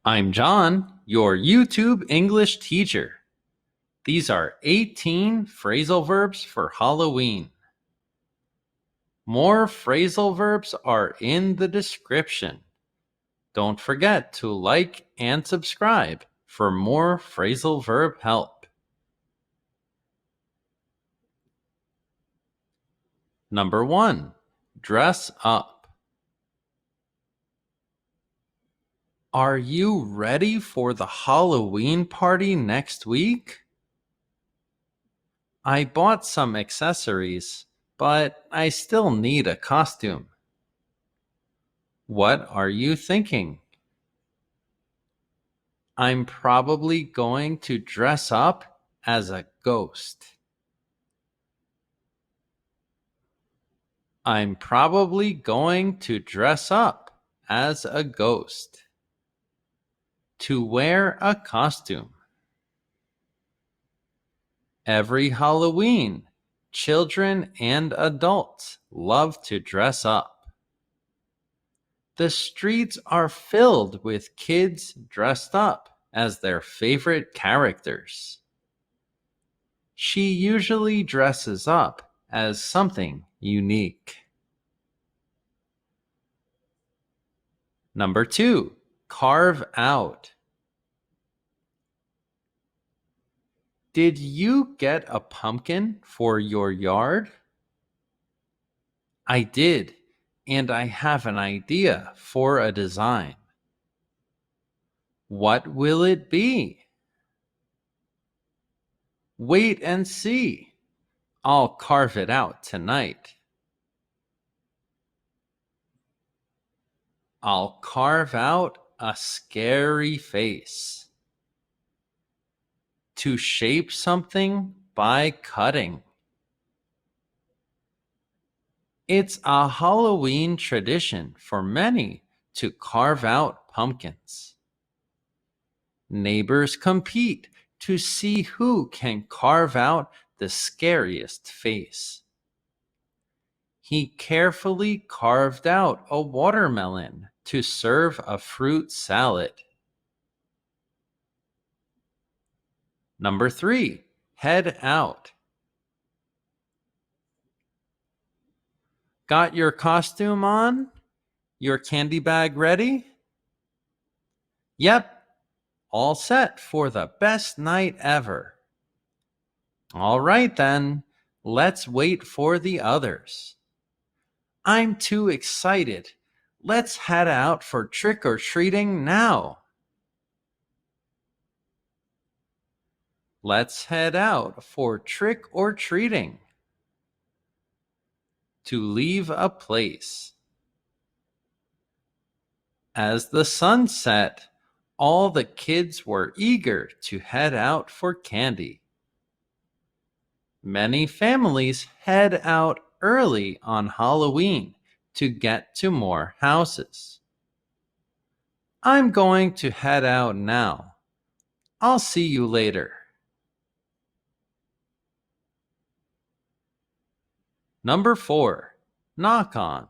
I'm John, your YouTube English teacher. These are 18 phrasal verbs for Halloween. More phrasal verbs are in the description. Don't forget to like and subscribe for more phrasal verb help. Number 1. Dress up. Are you ready for the Halloween party next week? I bought some accessories, but I still need a costume. What are you thinking? I'm probably going to dress up as a ghost. I'm probably going to dress up as a ghost. To wear a costume. Every Halloween, children and adults love to dress up. The streets are filled with kids dressed up as their favorite characters. She usually dresses up as something unique. Number 2, carve out. Did you get a pumpkin for your yard? I did, and I have an idea for a design. What will it be? Wait and see. I'll carve it out tonight. I'll carve out a scary face. To shape something by cutting. It's a Halloween tradition for many to carve out pumpkins. Neighbors compete to see who can carve out the scariest face. He carefully carved out a watermelon to serve a fruit salad. Number 3, head out. Got your costume on? Your candy bag ready? Yep, all set for the best night ever. All right then, let's wait for the others. I'm too excited. Let's head out for trick-or-treating now. Let's head out for trick-or-treating. To leave a place. As the sun set, all the kids were eager to head out for candy. Many families head out early on Halloween to get to more houses. I'm going to head out now. I'll see you later. Number 4, knock on.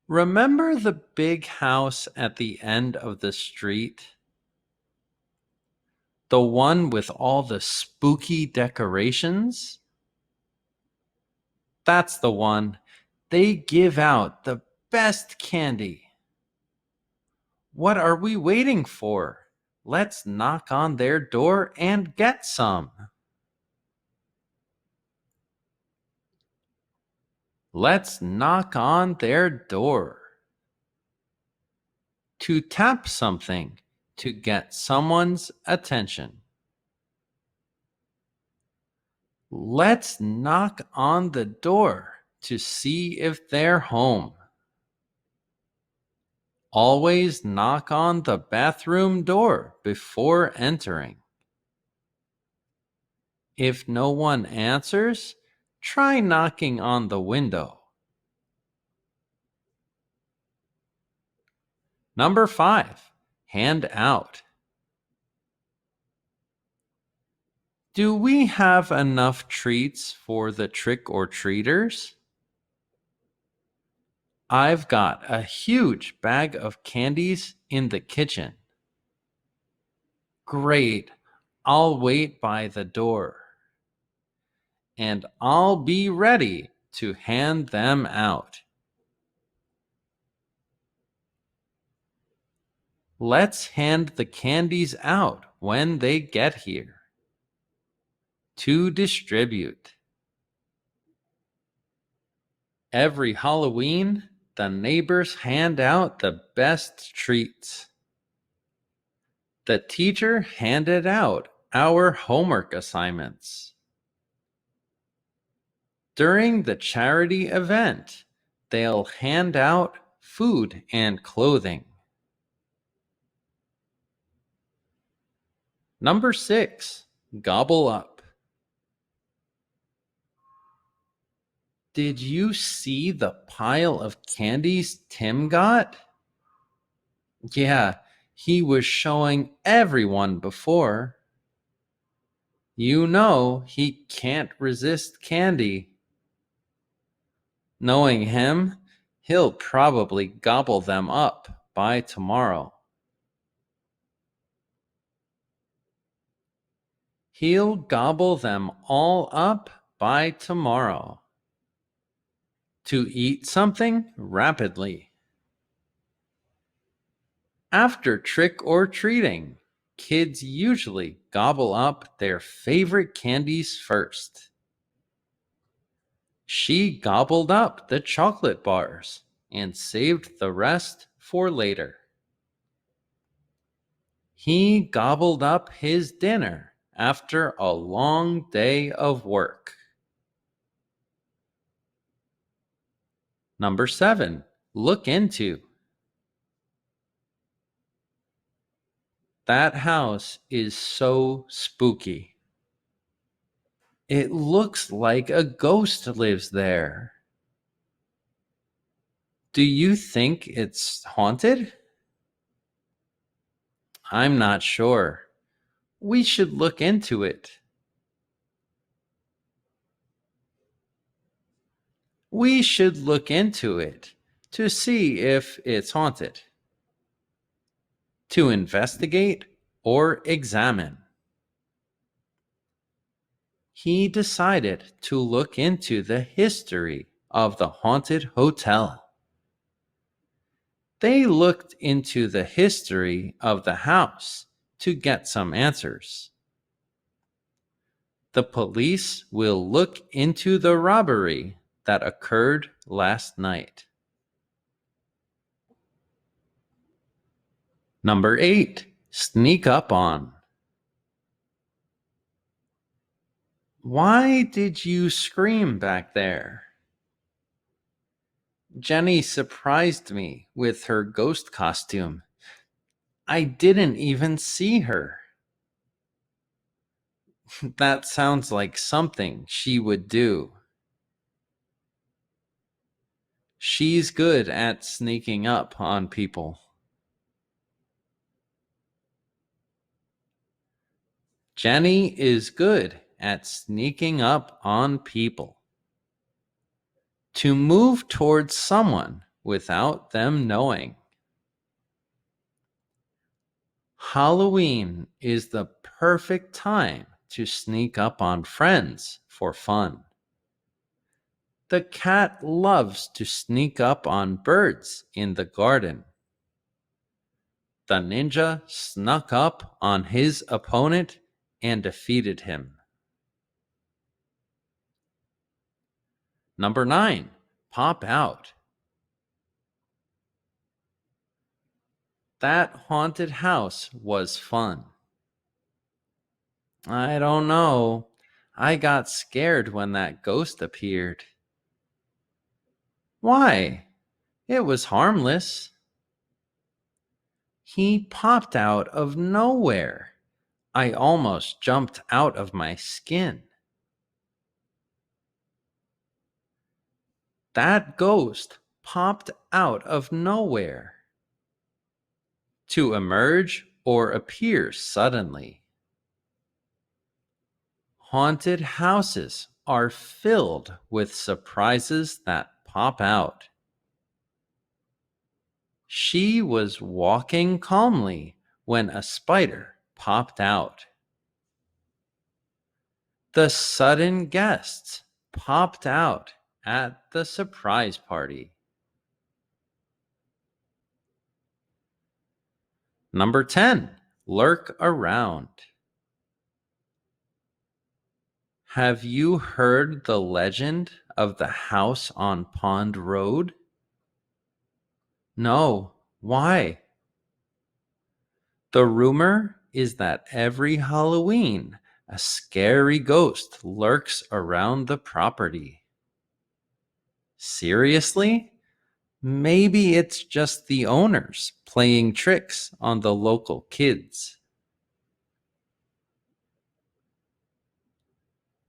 Remember the big house at the end of the street? The one with all the spooky decorations? That's the one. They give out the best candy. What are we waiting for? Let's knock on their door and get some. Let's knock on their door. To tap something to get someone's attention. Let's knock on the door to see if they're home. Always knock on the bathroom door before entering. If no one answers, try knocking on the window. Number 5, hand out. Do we have enough treats for the trick-or-treaters? I've got a huge bag of candies in the kitchen. Great. I'll wait by the door. And I'll be ready to hand them out. Let's hand the candies out when they get here. To distribute. Every Halloween, the neighbors hand out the best treats. The teacher handed out our homework assignments. During the charity event, they'll hand out food and clothing. Number 6, gobble up. Did you see the pile of candies Tim got? Yeah, he was showing everyone before. You know he can't resist candy. Knowing him, he'll probably gobble them up by tomorrow. He'll gobble them all up by tomorrow. To eat something rapidly. After trick or treating, kids usually gobble up their favorite candies first. She gobbled up the chocolate bars and saved the rest for later. He gobbled up his dinner after a long day of work. Number 7, look into. That house is so spooky. It looks like a ghost lives there. Do you think it's haunted? I'm not sure. We should look into it. We should look into it to see if it's haunted. To investigate or examine. He decided to look into the history of the haunted hotel. They looked into the history of the house to get some answers. The police will look into the robbery that occurred last night. Number 8, sneak up on. Why did you scream back there? Jenny surprised me with her ghost costume. I didn't even see her. That sounds like something she would do. She's good at sneaking up on people. Jenny is good at sneaking up on people. To move towards someone without them knowing. Halloween is the perfect time to sneak up on friends for fun. The cat loves to sneak up on birds in the garden. The ninja snuck up on his opponent and defeated him. Number 9, pop out. That haunted house was fun. I don't know. I got scared when that ghost appeared. Why? It was harmless. He popped out of nowhere. I almost jumped out of my skin. That ghost popped out of nowhere. To emerge or appear suddenly. Haunted houses are filled with surprises that pop out. She was walking calmly when a spider popped out. The sudden guests popped out at the surprise party. Number 10, lurk around. Have you heard the legend of the house on Pond Road? No. Why? The rumor is that every Halloween, a scary ghost lurks around the property. Seriously? Maybe it's just the owners playing tricks on the local kids.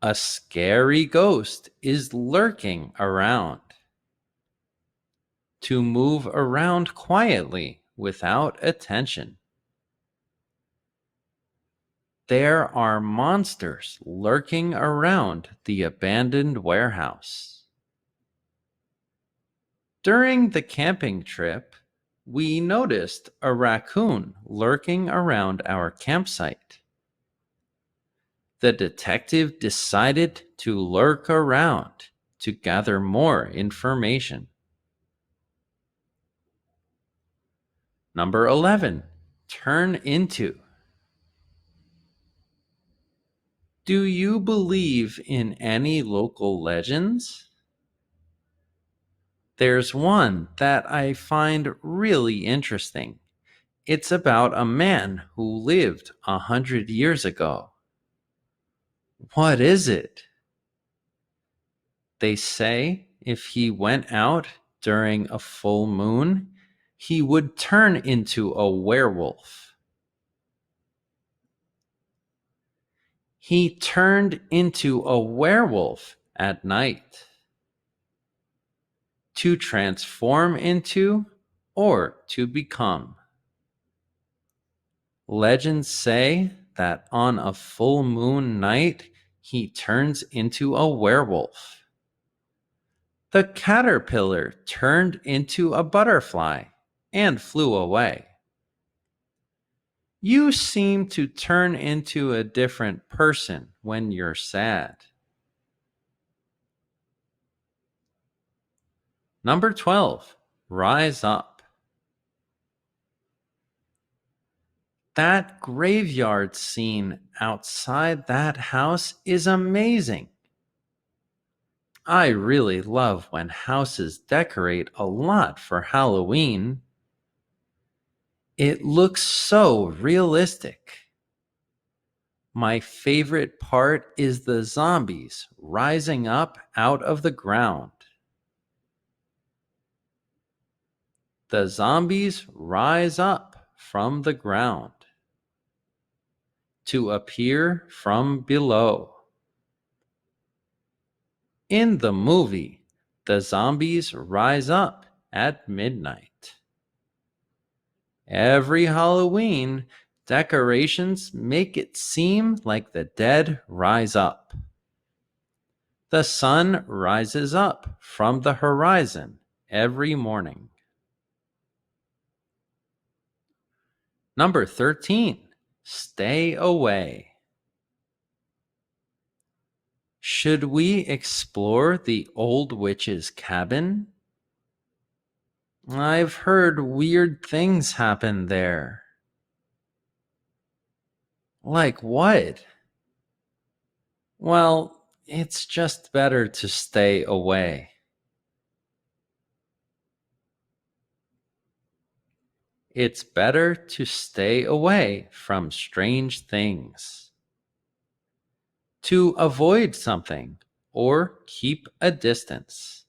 A scary ghost is lurking around. To move around quietly without attention. There are monsters lurking around the abandoned warehouse. During the camping trip, we noticed a raccoon lurking around our campsite. The detective decided to lurk around to gather more information. Number 11, turn into. Do you believe in any local legends? There's one that I find really interesting. It's about a man who lived 100 years ago. What is it? They say if he went out during a full moon, he would turn into a werewolf. He turned into a werewolf at night. To transform into or to become. Legends say that on a full moon night, he turns into a werewolf. The caterpillar turned into a butterfly and flew away. You seem to turn into a different person when you're sad. Number 12, rise up. That graveyard scene outside that house is amazing. I really love when houses decorate a lot for Halloween. It looks so realistic. My favorite part is the zombies rising up out of the ground. The zombies rise up from the ground to appear from below. In the movie, the zombies rise up at midnight. Every Halloween, decorations make it seem like the dead rise up. The sun rises up from the horizon every morning. Number 13, stay away. Should we explore the old witch's cabin? I've heard weird things happen there. Like what? Well, it's just better to stay away. It's better to stay away from strange things. To avoid something or keep a distance.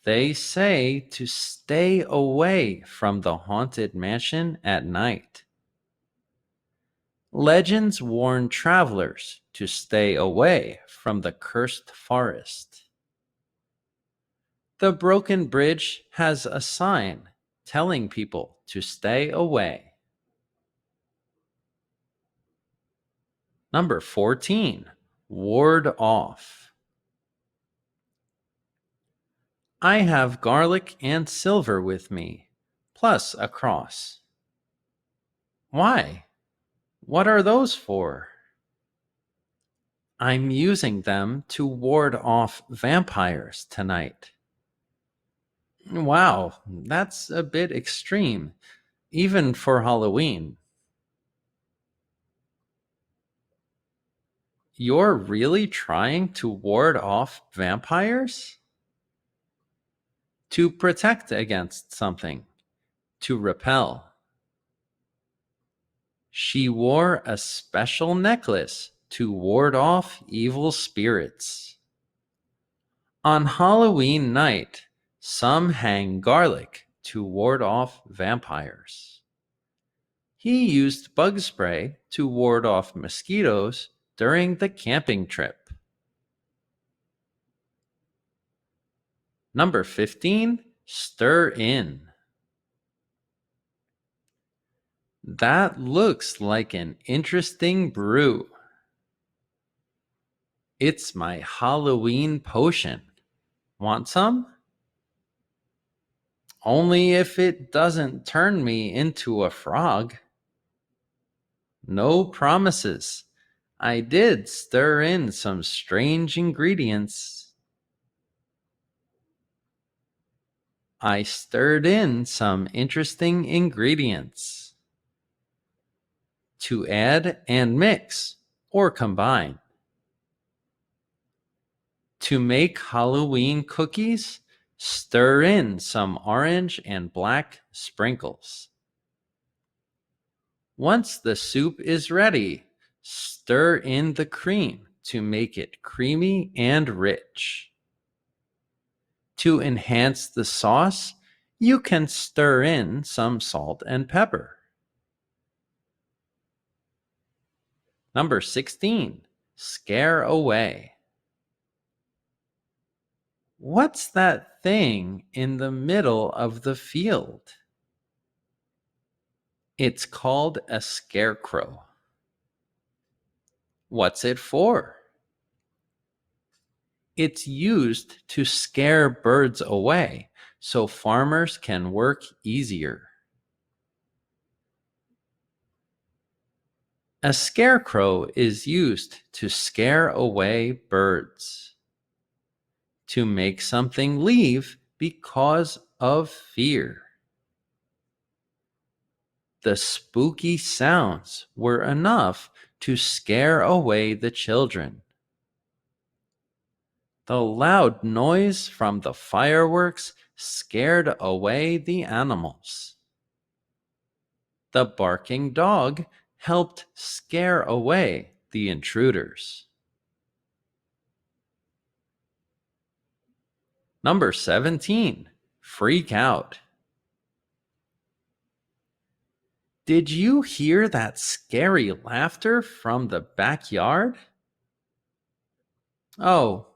They say to stay away from the haunted mansion at night. Legends warn travelers to stay away from the cursed forest. The broken bridge has a sign telling people to stay away. Number 14, ward off. I have garlic and silver with me, plus a cross. Why? What are those for? I'm using them to ward off vampires tonight. Wow, that's a bit extreme, even for Halloween. You're really trying to ward off vampires? To protect against something, to repel. She wore a special necklace to ward off evil spirits. On Halloween night, some hang garlic to ward off vampires. He used bug spray to ward off mosquitoes during the camping trip. Number 15, stir in. That looks like an interesting brew. It's my Halloween potion. Want some? Only if it doesn't turn me into a frog. No promises. I did stir in some strange ingredients. I stirred in some interesting ingredients. To add and mix or combine. To make Halloween cookies, stir in some orange and black sprinkles. Once the soup is ready, stir in the cream to make it creamy and rich. To enhance the sauce, you can stir in some salt and pepper. Number 16, scare away. What's that thing in the middle of the field? It's called a scarecrow. What's it for? It's used to scare birds away so farmers can work easier. A scarecrow is used to scare away birds. To make something leave because of fear. The spooky sounds were enough to scare away the children. The loud noise from the fireworks scared away the animals. The barking dog helped scare away the intruders. Number 17, freak out. Did you hear that scary laughter from the backyard? Oh,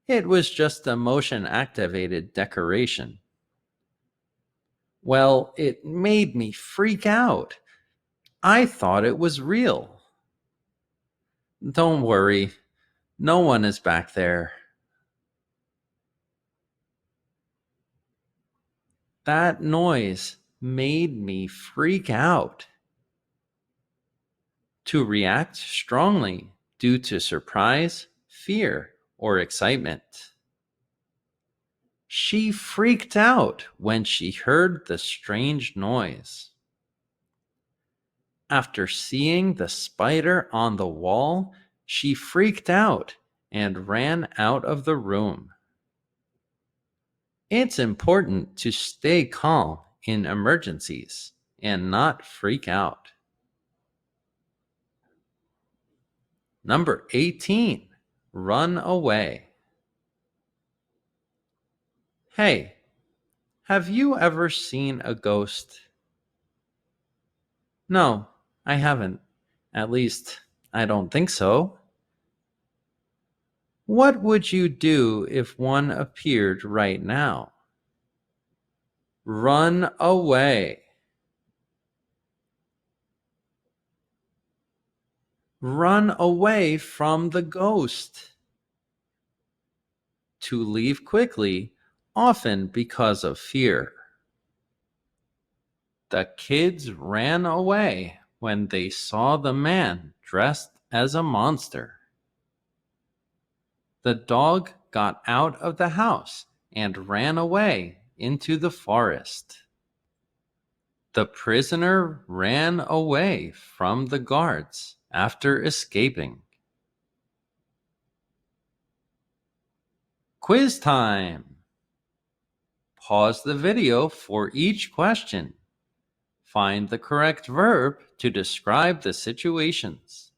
it was just a motion-activated decoration. Well, it made me freak out. I thought it was real. Don't worry, no one is back there. That noise made me freak out. To react strongly due to surprise, fear, or excitement. She freaked out when she heard the strange noise. After seeing the spider on the wall, she freaked out and ran out of the room. It's important to stay calm in emergencies and not freak out. Number 18, run away. Hey, have you ever seen a ghost? No, I haven't. At least, I don't think so. What would you do if one appeared right now? Run away. Run away from the ghost. To leave quickly often because of fear. The kids ran away when they saw the man dressed as a monster. The dog got out of the house and ran away into the forest. The prisoner ran away from the guards after escaping. Quiz time! Pause the video for each question. Find the correct verb to describe the situations.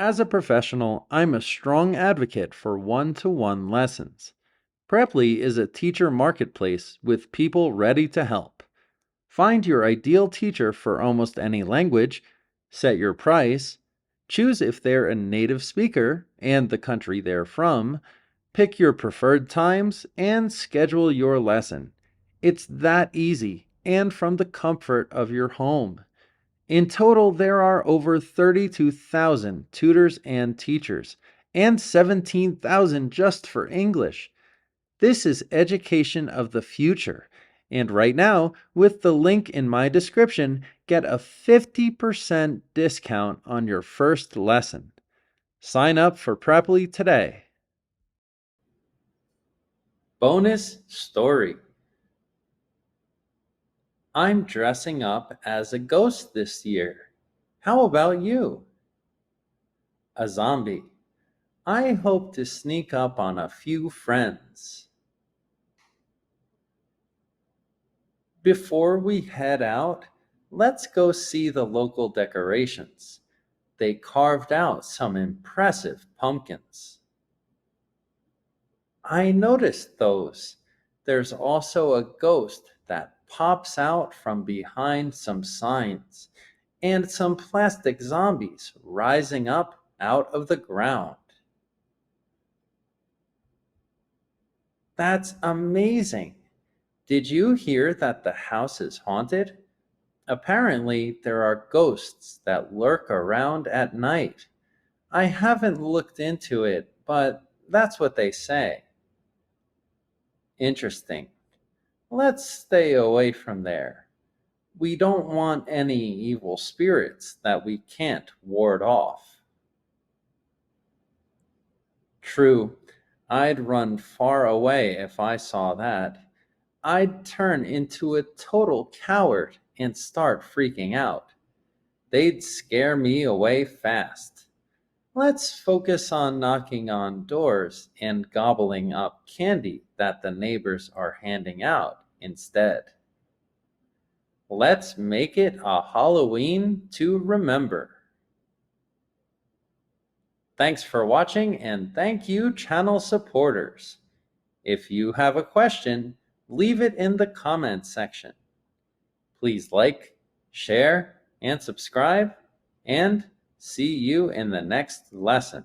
As a professional, I'm a strong advocate for one-to-one lessons. Preply is a teacher marketplace with people ready to help. Find your ideal teacher for almost any language, set your price, choose if they're a native speaker and the country they're from, pick your preferred times, and schedule your lesson. It's that easy and from the comfort of your home. In total, there are over 32,000 tutors and teachers, and 17,000 just for English. This is education of the future. And right now, with the link in my description, get a 50% discount on your first lesson. Sign up for Preply today. Bonus story. I'm dressing up as a ghost this year. How about you? A zombie. I hope to sneak up on a few friends. Before we head out, let's go see the local decorations. They carved out some impressive pumpkins. I noticed those. There's also a ghost that pops out from behind some signs, and some plastic zombies rising up out of the ground. That's amazing. Did you hear that the house is haunted? Apparently, there are ghosts that lurk around at night. I haven't looked into it, but that's what they say. Interesting. Let's stay away from there. We don't want any evil spirits that we can't ward off. True, I'd run far away if I saw that. I'd turn into a total coward and start freaking out. They'd scare me away fast. Let's focus on knocking on doors and gobbling up candy that the neighbors are handing out instead. Let's make it a Halloween to remember. Thanks for watching, and thank you, channel supporters. If you have a question, leave it in the comments section. Please like, share, and subscribe, and see you in the next lesson.